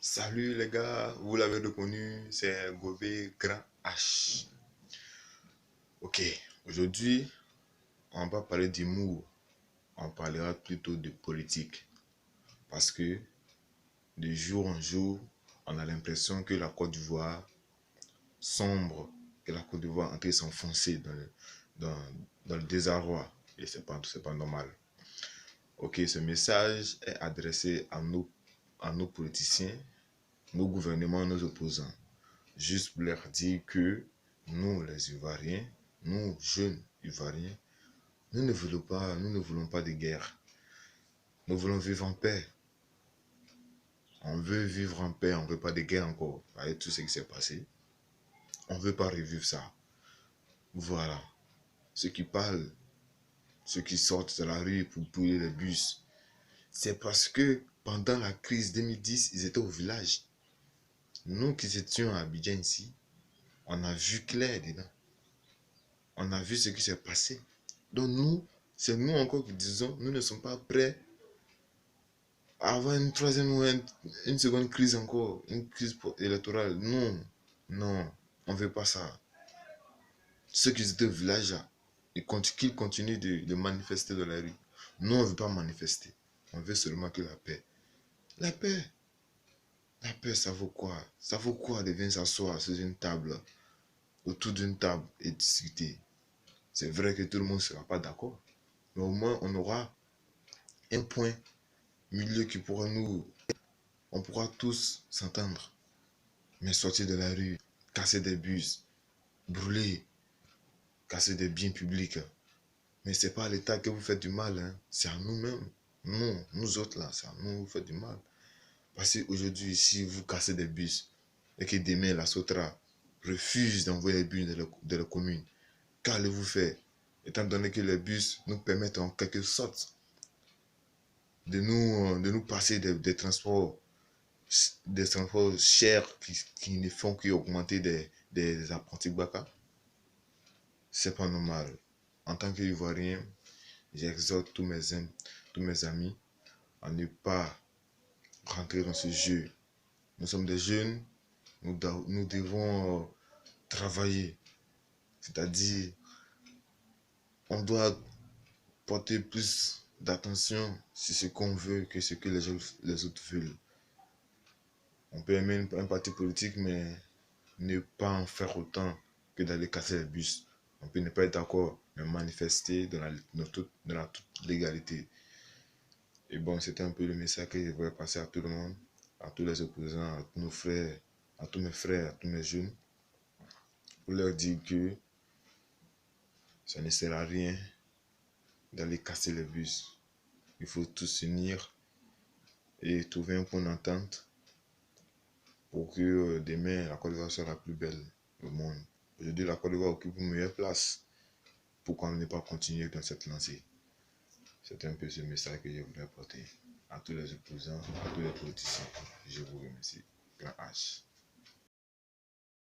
Salut les gars, vous l'avez reconnu, c'est Gobé Grand H. Ok, aujourd'hui, on va parler d'humour, on parlera plutôt de politique. Parce que de jour en jour, on a l'impression que la Côte d'Ivoire sombre, que la Côte d'Ivoire est en train de s'enfoncer dans le désarroi. Et c'est pas normal. Ok, ce message est adressé à nos politiciens, nos gouvernements, nos opposants. Juste pour leur dire que nous, les Ivoiriens, nous, jeunes Ivoiriens, nous ne voulons pas de guerre. Nous voulons vivre en paix. On veut vivre en paix, on ne veut pas de guerre encore. Avec tout ce qui s'est passé, on ne veut pas revivre ça. Voilà. Ceux qui parlent, ceux qui sortent de la rue pour brûler les bus, c'est parce que pendant la crise 2010, ils étaient au village. Nous qui étions à Abidjan ici, on a vu clair dedans. On a vu ce qui s'est passé. Donc nous, c'est nous encore qui disons, nous ne sommes pas prêts à avoir une troisième ou une seconde crise encore, une crise électorale. Non, non, on ne veut pas ça. Ceux qui étaient au village, qu'ils continuent de manifester dans la rue. Nous, on ne veut pas manifester. On veut seulement que la paix. La paix. La paix, ça vaut quoi? Ça vaut quoi de venir s'asseoir sur une table, autour d'une table et discuter? C'est vrai que tout le monde ne sera pas d'accord. Mais au moins, on aura un point milieu qui pourra nous... On pourra tous s'entendre. Mais sortir de la rue, casser des bus, brûler, casser des biens publics. Mais c'est pas à l'État que vous faites du mal. Hein. C'est à nous-mêmes. Nous autres là, c'est à nous que vous faites du mal. Parce qu'aujourd'hui, si vous cassez des bus et que demain la Sotra refuse d'envoyer les bus de la commune, qu'allez-vous faire? Étant donné que les bus nous permettent en quelque sorte de nous passer des transports chers qui ne font qu'augmenter des apprentis Baka, c'est pas normal. En tant qu'Ivoirien, j'exhorte tous mes amis à ne pas rentrer dans ce jeu. Nous sommes des jeunes, nous devons travailler. C'est-à-dire, on doit porter plus d'attention sur ce qu'on veut que ce que les autres veulent. On peut aimer un parti politique, mais ne pas en faire autant que d'aller casser les bus. On peut ne pas être d'accord, mais manifester dans la toute légalité. Et bon, c'était un peu le message que je voulais passer à tout le monde, à tous les opposants, à tous nos frères, à tous mes frères, à tous mes jeunes, pour leur dire que ça ne sert à rien d'aller casser les bus. Il faut tous s'unir et trouver un point d'entente pour que demain la Côte d'Ivoire soit la plus belle au monde. Aujourd'hui, la Côte d'Ivoire occupe une meilleure place. Pourquoi ne pas continuer dans cette lancée? C'est un peu ce message que je voulais apporter à tous les opposants, à tous les politiciens. Je vous remercie. Grand H.